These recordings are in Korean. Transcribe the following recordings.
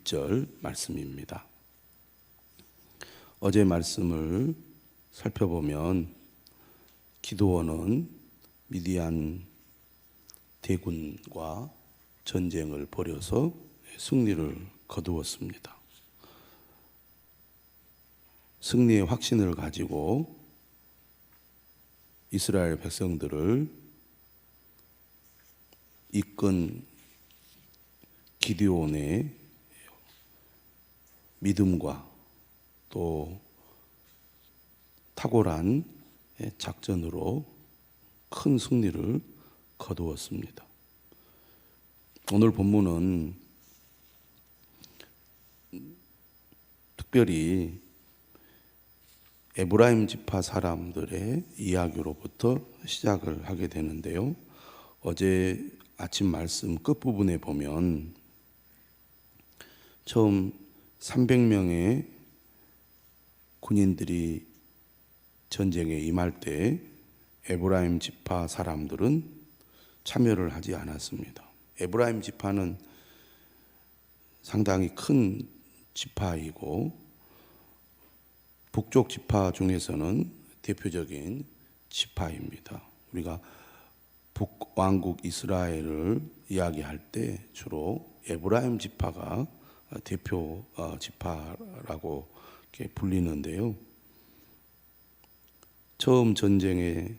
1절 말씀입니다. 어제 말씀을 살펴보면 기드온은 미디안 대군과 전쟁을 벌여서 승리를 거두었습니다. 승리의 확신을 가지고 이스라엘 백성들을 이끈 기드온의 믿음과 또 탁월한 작전으로 큰 승리를 거두었습니다. 오늘 본문은 특별히 에브라임 지파 사람들의 이야기로부터 시작을 하게 되는데요. 어제 아침 말씀 끝부분에 보면 처음 300명의 군인들이 전쟁에 임할 때 에브라임 지파 사람들은 참여를 하지 않았습니다. 에브라임 지파는 상당히 큰 지파이고 북쪽 지파 중에서는 대표적인 지파입니다. 우리가 북왕국 이스라엘을 이야기할 때 주로 에브라임 지파가 대표 지파라고 이렇게 불리는데요. 처음 전쟁에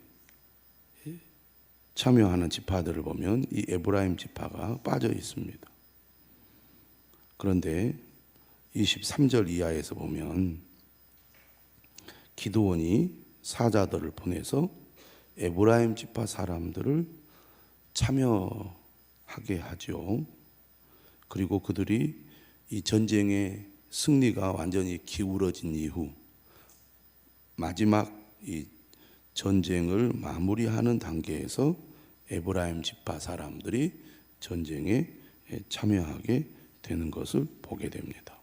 참여하는 지파들을 보면 이 에브라임 지파가 빠져 있습니다. 그런데 23절 이하에서 보면 기드온이 사자들을 보내서 에브라임 지파 사람들을 참여하게 하죠. 그리고 그들이 이 전쟁의 승리가 완전히 기울어진 이후 마지막 이 전쟁을 마무리하는 단계에서 에브라임 지파 사람들이 전쟁에 참여하게 되는 것을 보게 됩니다.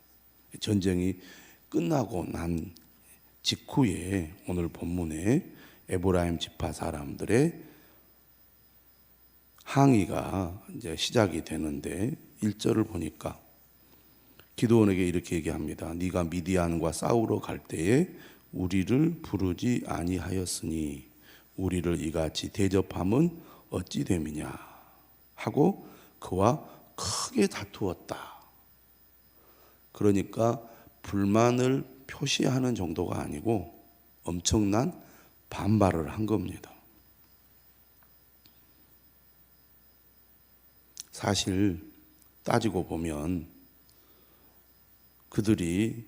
전쟁이 끝나고 난 직후에 오늘 본문에 에브라임 지파 사람들의 항의가 이제 시작이 되는데 1절을 보니까 기드온에게 이렇게 얘기합니다. 네가 미디안과 싸우러 갈 때에 우리를 부르지 아니하였으니 우리를 이같이 대접함은 어찌 됨이냐 하고 그와 크게 다투었다. 그러니까 불만을 표시하는 정도가 아니고 엄청난 반발을 한 겁니다. 사실 따지고 보면 그들이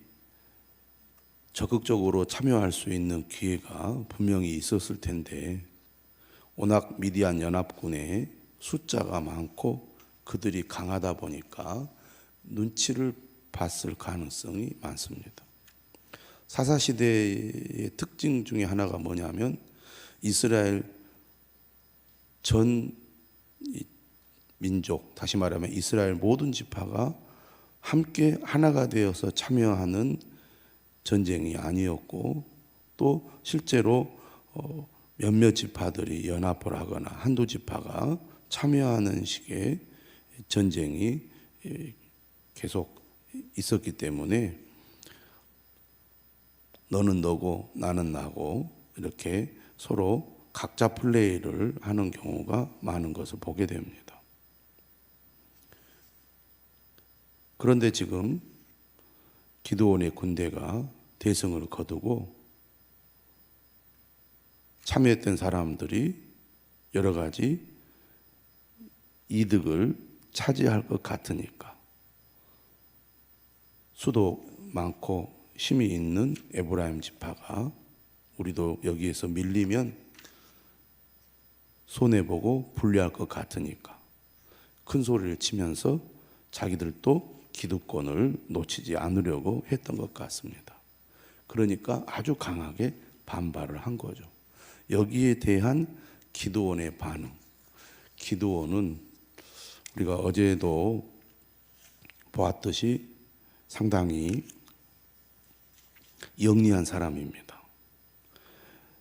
적극적으로 참여할 수 있는 기회가 분명히 있었을 텐데 워낙 미디안 연합군의 숫자가 많고 그들이 강하다 보니까 눈치를 봤을 가능성이 많습니다. 사사시대의 특징 중에 하나가 뭐냐면 이스라엘 전 민족, 다시 말하면 이스라엘 모든 지파가 함께 하나가 되어서 참여하는 전쟁이 아니었고 또 실제로 몇몇 지파들이 연합을 하거나 한두 지파가 참여하는 식의 전쟁이 계속 있었기 때문에 너는 너고 나는 나고 이렇게 서로 각자 플레이를 하는 경우가 많은 것을 보게 됩니다. 그런데 지금 기드온의 군대가 대승을 거두고 참여했던 사람들이 여러 가지 이득을 차지할 것 같으니까 수도 많고 힘이 있는 에브라임 지파가 우리도 여기에서 밀리면 손해보고 불리할 것 같으니까 큰 소리를 치면서 자기들도 기득권을 놓치지 않으려고 했던 것 같습니다. 그러니까 아주 강하게 반발을 한 거죠. 여기에 대한 기드온의 반응. 기드온은 우리가 어제도 보았듯이 상당히 영리한 사람입니다.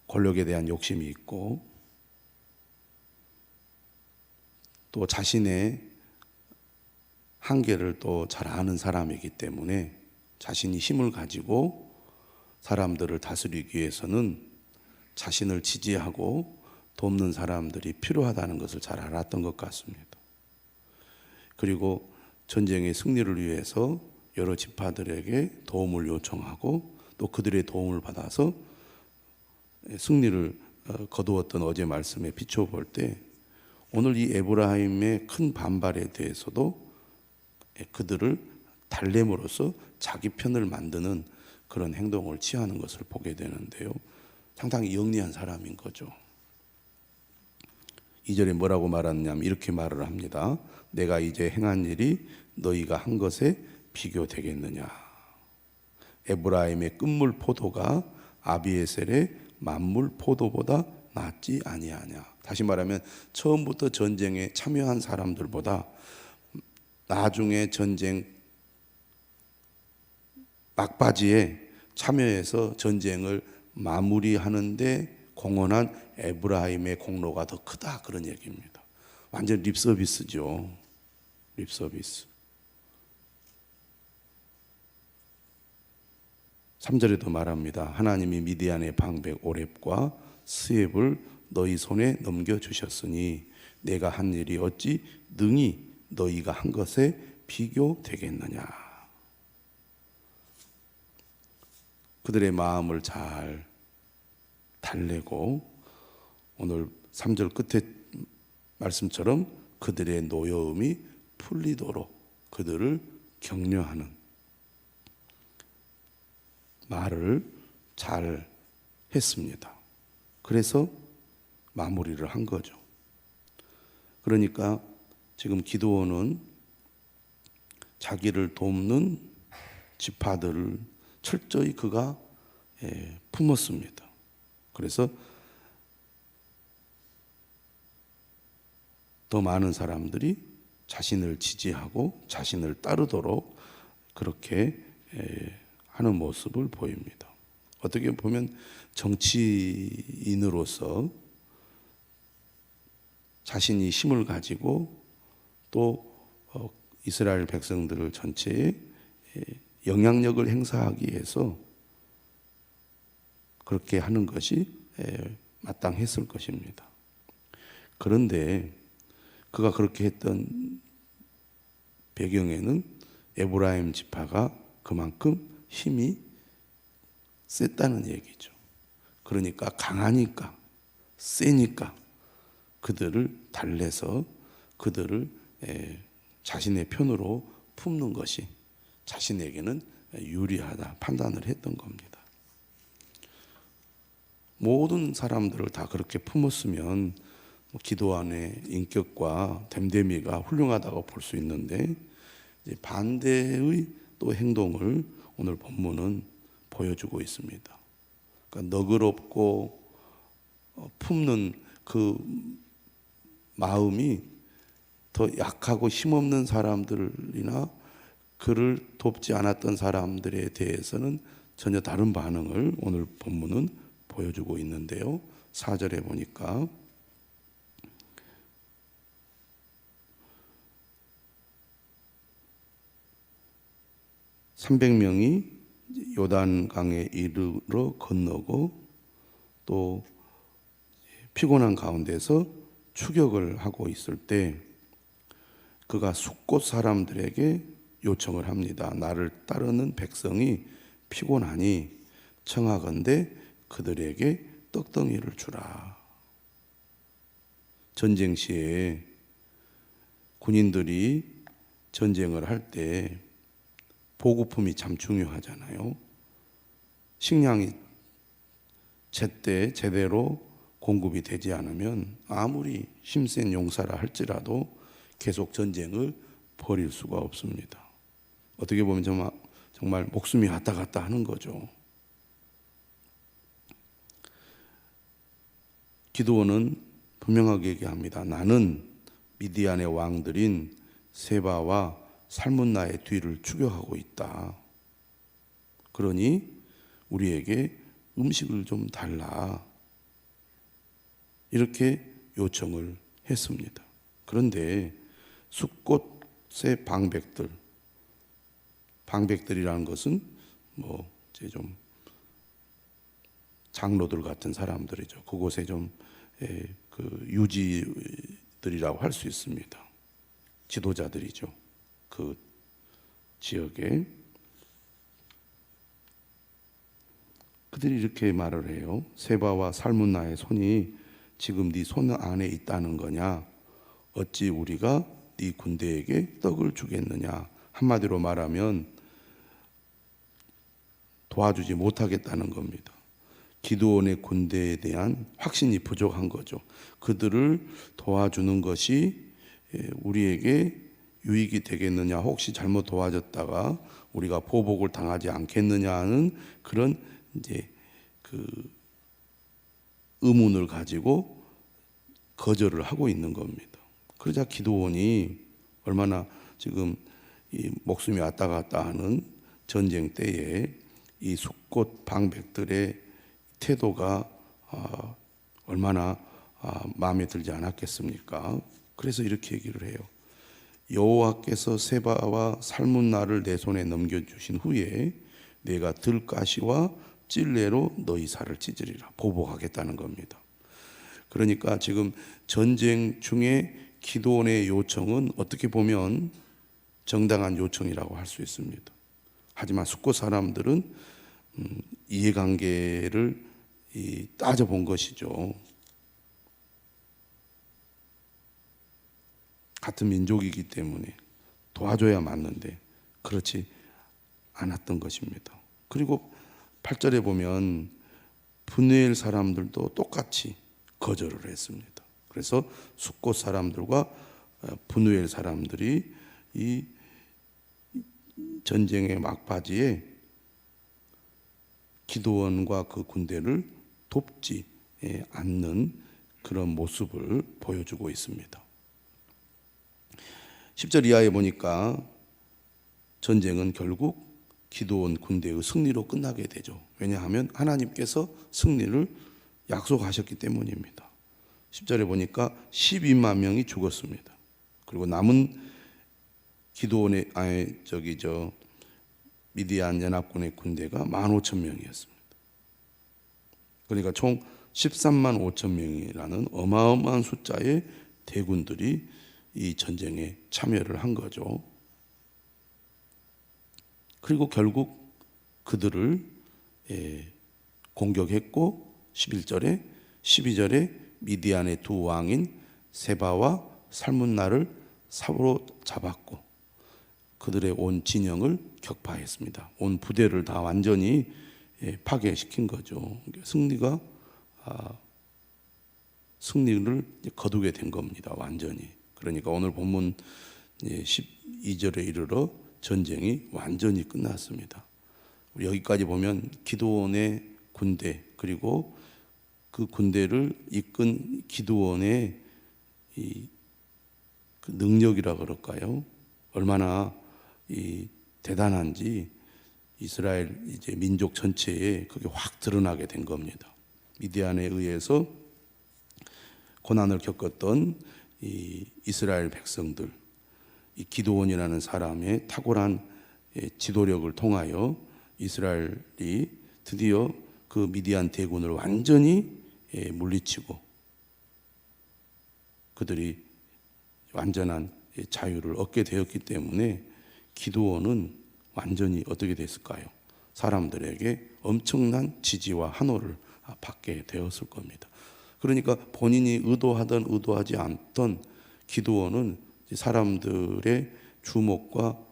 권력에 대한 욕심이 있고 또 자신의 한계를 또 잘 아는 사람이기 때문에 자신이 힘을 가지고 사람들을 다스리기 위해서는 자신을 지지하고 돕는 사람들이 필요하다는 것을 잘 알았던 것 같습니다. 그리고 전쟁의 승리를 위해서 여러 지파들에게 도움을 요청하고 또 그들의 도움을 받아서 승리를 거두었던 어제 말씀에 비춰볼 때 오늘 이 에브라임의 큰 반발에 대해서도 그들을 달램으로써 자기 편을 만드는 그런 행동을 취하는 것을 보게 되는데요. 상당히 영리한 사람인 거죠. 2절에 뭐라고 말하느냐면 이렇게 말을 합니다. 내가 이제 행한 일이 너희가 한 것에 비교되겠느냐. 에브라임의 끝물 포도가 아비에셀의 만물 포도보다 낫지 아니하냐. 다시 말하면 처음부터 전쟁에 참여한 사람들보다 나중에 전쟁 막바지에 참여해서 전쟁을 마무리하는데 공헌한 에브라임의 공로가 더 크다, 그런 얘기입니다. 완전 립서비스죠. 립서비스. 3절에도 말합니다. 하나님이 미디안의 방백 오렙과 스엡을 너희 손에 넘겨주셨으니 내가 한 일이 어찌 능히 너희가 한 것에 비교되겠느냐. 그들의 마음을 잘 달래고 오늘 3절 끝에 말씀처럼 그들의 노여움이 풀리도록 그들을 격려하는 말을 잘 했습니다. 그래서 마무리를 한 거죠. 그러니까 지금 기드온은 자기를 돕는 지파들을 철저히 그가 품었습니다. 그래서 더 많은 사람들이 자신을 지지하고 자신을 따르도록 그렇게 하는 모습을 보입니다. 어떻게 보면 정치인으로서 자신이 힘을 가지고 또 이스라엘 백성들을 전체에 영향력을 행사하기 위해서 그렇게 하는 것이 마땅했을 것입니다. 그런데 그가 그렇게 했던 배경에는 에브라임 지파가 그만큼 힘이 셌다는 얘기죠. 그러니까 강하니까, 세니까 그들을 달래서 그들을 자신의 편으로 품는 것이 자신에게는 유리하다 판단을 했던 겁니다. 모든 사람들을 다 그렇게 품었으면 기도안의 인격과 됨됨이가 훌륭하다고 볼 수 있는데 반대의 또 행동을 오늘 본문은 보여주고 있습니다. 그러니까 너그럽고 품는 그 마음이 더 약하고 힘없는 사람들이나 그를 돕지 않았던 사람들에 대해서는 전혀 다른 반응을 오늘 본문은 보여주고 있는데요. 4절에 보니까 (300명이) 요단강에 이르러 건너고 또 피곤한 가운데서 추격을 하고 있을 때 그가 숫곳 사람들에게 요청을 합니다. 나를 따르는 백성이 피곤하니 청하건대 그들에게 떡덩이를 주라. 전쟁 시에 군인들이 전쟁을 할 때 보급품이 참 중요하잖아요. 식량이 제때 제대로 공급이 되지 않으면 아무리 힘센 용사라 할지라도 계속 전쟁을 벌일 수가 없습니다. 어떻게 보면 정말 목숨이 왔다 갔다 하는 거죠. 기드온은 분명하게 얘기합니다. 나는 미디안의 왕들인 세바와 살문나의 뒤를 추격하고 있다. 그러니 우리에게 음식을 좀 달라. 이렇게 요청을 했습니다. 그런데 숫곳 방백들이라는 것은 뭐 이제 좀 장로들 같은 사람들이죠. 그곳에 좀 그 유지들이라고 할 수 있습니다. 지도자들이죠. 그 지역에 그들이 이렇게 말을 해요. 세바와 살문나의 손이 지금 네 손 안에 있다는 거냐? 어찌 우리가 네 군대에게 떡을 주겠느냐? 한마디로 말하면 도와주지 못하겠다는 겁니다. 기드온의 군대에 대한 확신이 부족한 거죠. 그들을 도와주는 것이 우리에게 유익이 되겠느냐, 혹시 잘못 도와줬다가 우리가 보복을 당하지 않겠느냐는 그런 이제 그 의문을 가지고 거절을 하고 있는 겁니다. 그러자 기드온이 얼마나 지금 이 목숨이 왔다 갔다 하는 전쟁 때에 이 숫곳 방백들의 태도가 얼마나 마음에 들지 않았겠습니까? 그래서 이렇게 얘기를 해요. 여호와께서 세바와 살문나를 내 손에 넘겨주신 후에 내가 들가시와 찔레로 너희 살을 찢으리라. 보복하겠다는 겁니다. 그러니까 지금 전쟁 중에 기드온의 요청은 어떻게 보면 정당한 요청이라고 할 수 있습니다. 하지만 숫곳 사람들은 이해관계를 따져본 것이죠. 같은 민족이기 때문에 도와줘야 맞는데 그렇지 않았던 것입니다. 그리고 8절에 보면 브누엘 사람들도 똑같이 거절을 했습니다. 그래서 숫곳 사람들과 브누엘 사람들이 이 전쟁의 막바지에 기드온과 그 군대를 돕지 않는 그런 모습을 보여주고 있습니다. 10절 이하에 보니까 전쟁은 결국 기드온 군대의 승리로 끝나게 되죠. 왜냐하면 하나님께서 승리를 약속하셨기 때문입니다. 10절에 보니까 12만 명이 죽었습니다. 그리고 남은 기드온의 미디안 연합군의 군대가 15,000명이었습니다. 그러니까 총 13만 5천 명이라는 어마어마한 숫자의 대군들이 이 전쟁에 참여를 한 거죠. 그리고 결국 그들을 공격했고 11절에 12절에 미디안의 두 왕인 세바와 살문나를 사로잡았고 그들의 온 진영을 격파했습니다. 온 부대를 다 완전히 파괴시킨 거죠. 승리를 거두게 된 겁니다. 완전히. 그러니까 오늘 본문 12절에 이르러 전쟁이 완전히 끝났습니다. 여기까지 보면 기드온의 군대 그리고 그 군대를 이끈 기드온의 그 능력이라 그럴까요? 얼마나 대단한지 이스라엘 이제 민족 전체에 그게 확 드러나게 된 겁니다. 미디안에 의해서 고난을 겪었던 이 이스라엘 백성들, 이 기드온이라는 사람의 탁월한 지도력을 통하여 이스라엘이 드디어 그 미디안 대군을 완전히 물리치고 그들이 완전한 자유를 얻게 되었기 때문에 기드온은 완전히 어떻게 됐을까요? 사람들에게 엄청난 지지와 환호를 받게 되었을 겁니다. 그러니까 본인이 의도하든 의도하지 않던 기드온은 사람들의 주목과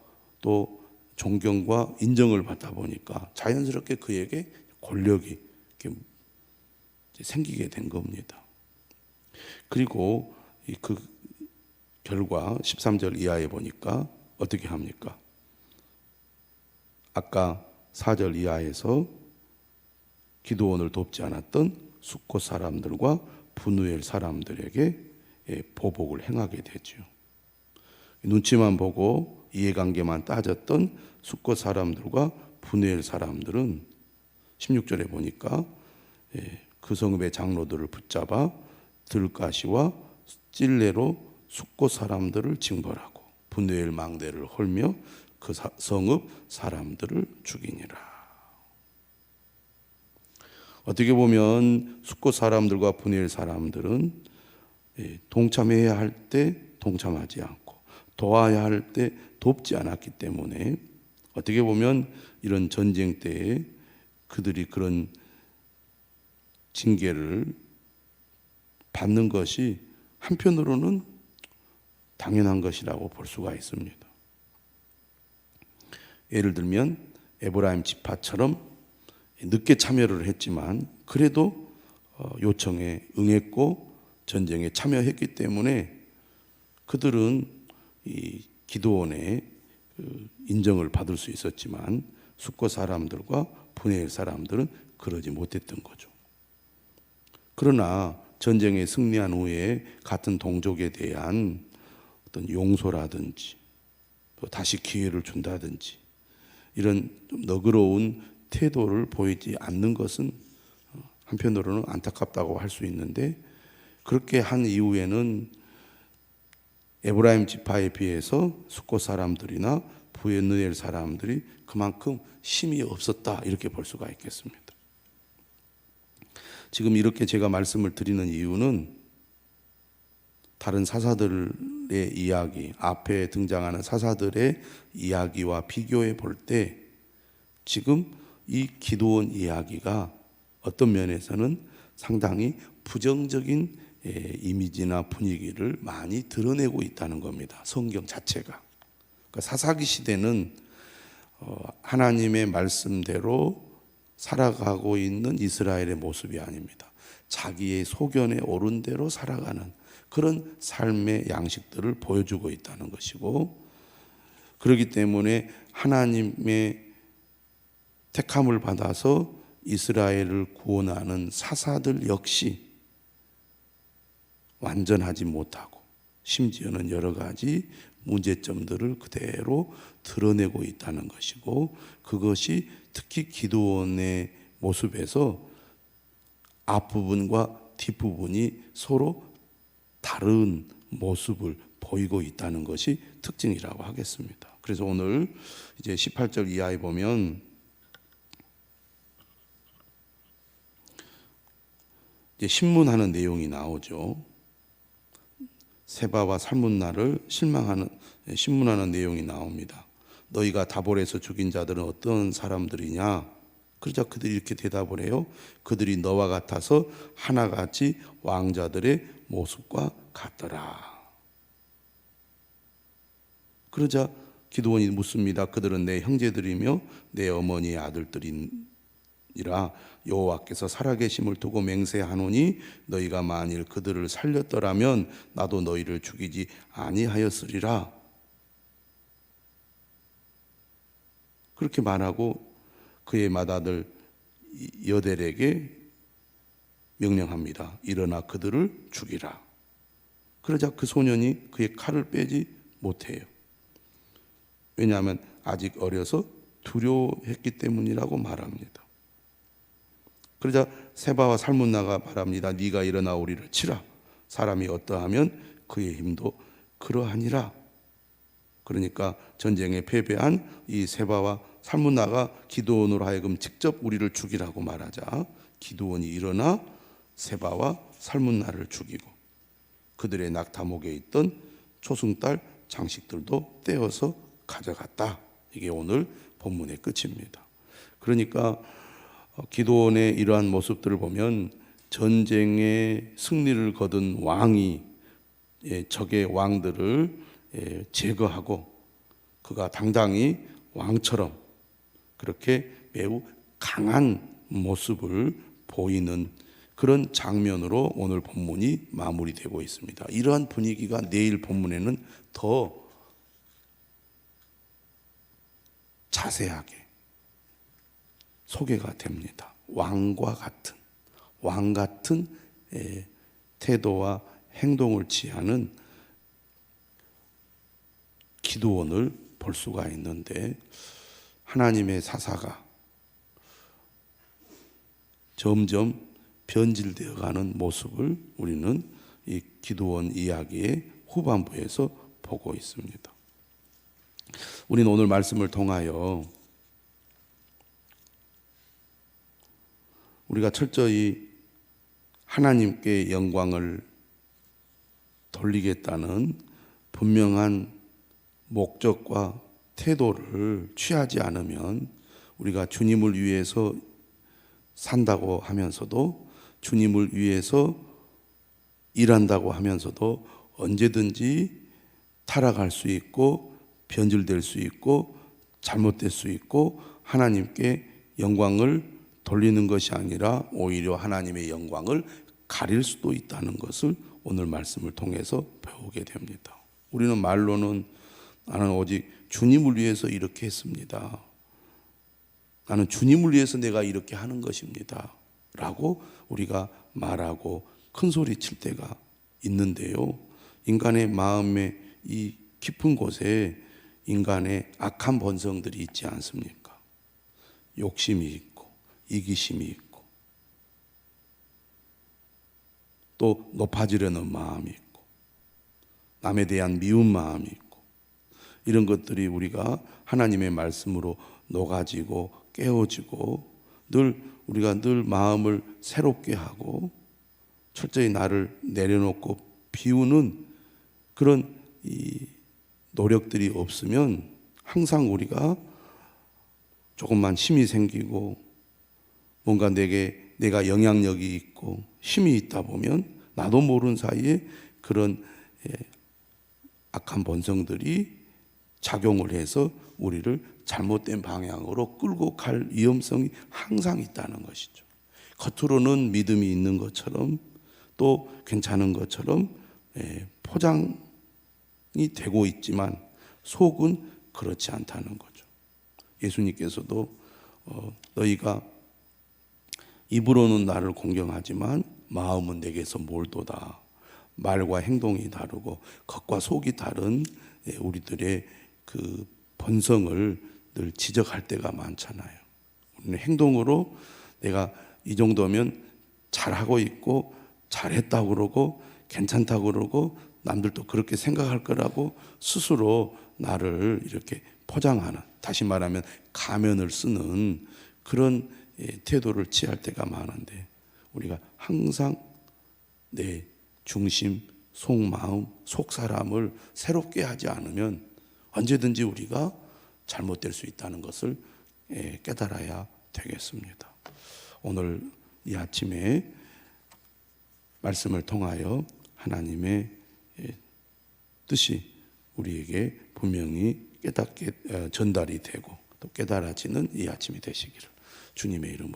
또 존경과 인정을 받다 보니까 자연스럽게 그에게 권력이 생기게 된 겁니다. 그리고 그 결과 13절 이하에 보니까 어떻게 합니까? 아까 4절 이하에서 기드온을 돕지 않았던 숫곳 사람들과 브누엘 사람들에게 보복을 행하게 되죠. 눈치만 보고 이해관계만 따졌던 숫곳 사람들과 브누엘 사람들은 16절에 보니까 그 성읍의 장로들을 붙잡아 들가시와 찔레로 숫곳 사람들을 징벌하고 분노엘 망대를 헐며 그 성읍 사람들을 죽이니라. 어떻게 보면 숫곳 사람들과 분노엘 사람들은 동참해야 할 때 동참하지 않고 도와야 할 때 돕지 않았기 때문에 어떻게 보면 이런 전쟁 때에 그들이 그런 징계를 받는 것이 한편으로는 당연한 것이라고 볼 수가 있습니다. 예를 들면 에브라임 지파처럼 늦게 참여를 했지만 그래도 요청에 응했고 전쟁에 참여했기 때문에 그들은 이 기드온의 인정을 받을 수 있었지만 숫곳 사람들과 분해엘 사람들은 그러지 못했던 거죠. 그러나 전쟁에 승리한 후에 같은 동족에 대한 어떤 용서라든지 또 다시 기회를 준다든지 이런 좀 너그러운 태도를 보이지 않는 것은 한편으로는 안타깝다고 할 수 있는데, 그렇게 한 이후에는 에브라임 지파에 비해서 숫곳 사람들이나 브느엘 사람들이 그만큼 힘이 없었다, 이렇게 볼 수가 있겠습니다. 지금 이렇게 제가 말씀을 드리는 이유는 다른 사사들의 이야기, 앞에 등장하는 사사들의 이야기와 비교해 볼 때 지금 이 기드온 이야기가 어떤 면에서는 상당히 부정적인 이미지나 분위기를 많이 드러내고 있다는 겁니다. 성경 자체가. 그러니까 사사기 시대는 하나님의 말씀대로 살아가고 있는 이스라엘의 모습이 아닙니다. 자기의 소견에 오른 대로 살아가는 그런 삶의 양식들을 보여주고 있다는 것이고, 그렇기 때문에 하나님의 택함을 받아서 이스라엘을 구원하는 사사들 역시 완전하지 못하고 심지어는 여러 가지 문제점들을 그대로 드러내고 있다는 것이고, 그것이 특히 기드온의 모습에서 앞부분과 뒷부분이 서로 다른 모습을 보이고 있다는 것이 특징이라고 하겠습니다. 그래서 오늘 이제 18절 이하에 보면 이제 신문하는 내용이 나오죠. 세바와 살문나를 신문하는 내용이 나옵니다. 너희가 다볼에서 죽인 자들은 어떤 사람들이냐? 그러자 그들이 이렇게 대답을 해요. 그들이 너와 같아서 하나같이 왕자들의 모습과 같더라. 그러자 기드온이 묻습니다. 그들은 내 형제들이며 내 어머니의 아들들이니라. 여호와께서 살아계심을 두고 맹세하노니 너희가 만일 그들을 살렸더라면 나도 너희를 죽이지 아니하였으리라. 그렇게 말하고 그의 맏아들 여델에게 명령합니다. 일어나 그들을 죽이라. 그러자 그 소년이 그의 칼을 빼지 못해요. 왜냐하면 아직 어려서 두려워했기 때문이라고 말합니다. 그러자 세바와 살문나가 말합니다. 네가 일어나 우리를 치라. 사람이 어떠하면 그의 힘도 그러하니라. 그러니까 전쟁에 패배한 이 세바와 살문나가 기드온으로 하여금 직접 우리를 죽이라고 말하자 기드온이 일어나 세바와 살문나를 죽이고 그들의 낙타목에 있던 초승달 장식들도 떼어서 가져갔다. 이게 오늘 본문의 끝입니다. 그러니까 기드온의 이러한 모습들을 보면 전쟁에 승리를 거둔 왕이 적의 왕들을 제거하고 그가 당당히 왕처럼 그렇게 매우 강한 모습을 보이는 그런 장면으로 오늘 본문이 마무리되고 있습니다. 이러한 분위기가 내일 본문에는 더 자세하게 소개가 됩니다. 왕 같은 태도와 행동을 취하는 기드온을 볼 수가 있는데, 하나님의 사사가 점점 변질되어 가는 모습을 우리는 이 기드온 이야기의 후반부에서 보고 있습니다. 우리는 오늘 말씀을 통하여 우리가 철저히 하나님께 영광을 돌리겠다는 분명한 목적과 태도를 취하지 않으면 우리가 주님을 위해서 산다고 하면서도 주님을 위해서 일한다고 하면서도 언제든지 타락할 수 있고 변질될 수 있고 잘못될 수 있고 하나님께 영광을 돌리는 것이 아니라 오히려 하나님의 영광을 가릴 수도 있다는 것을 오늘 말씀을 통해서 배우게 됩니다. 우리는 말로는 나는 오직 주님을 위해서 이렇게 했습니다. 나는 주님을 위해서 내가 이렇게 하는 것입니다. 라고 우리가 말하고 큰 소리 칠 때가 있는데요. 인간의 마음의 이 깊은 곳에 인간의 악한 본성들이 있지 않습니까? 욕심이 있고 이기심이 있고 또 높아지려는 마음이 있고 남에 대한 미운 마음이 있고 이런 것들이 우리가 하나님의 말씀으로 녹아지고 깨어지고 우리가 늘 마음을 새롭게 하고 철저히 나를 내려놓고 비우는 그런 이 노력들이 없으면 항상 우리가 조금만 힘이 생기고 뭔가 내가 영향력이 있고 힘이 있다 보면 나도 모르는 사이에 그런 악한 본성들이 작용을 해서 우리를 잘못된 방향으로 끌고 갈 위험성이 항상 있다는 것이죠. 겉으로는 믿음이 있는 것처럼 또 괜찮은 것처럼 포장이 되고 있지만 속은 그렇지 않다는 거죠. 예수님께서도 너희가 입으로는 나를 공경하지만 마음은 내게서 멀도다. 말과 행동이 다르고 겉과 속이 다른 우리들의 그 본성을 늘 지적할 때가 많잖아요. 우리는 행동으로 내가 이 정도면 잘하고 있고 잘했다고 그러고 괜찮다고 그러고 남들도 그렇게 생각할 거라고 스스로 나를 이렇게 포장하는, 다시 말하면 가면을 쓰는 그런 태도를 취할 때가 많은데 우리가 항상 내 중심, 속마음, 속사람을 새롭게 하지 않으면 언제든지 우리가 잘못될 수 있다는 것을 깨달아야 되겠습니다. 오늘 이 아침에 말씀을 통하여 하나님의 뜻이 우리에게 분명히 깨닫게 전달이 되고 또 깨달아지는 이 아침이 되시기를 주님의 이름으로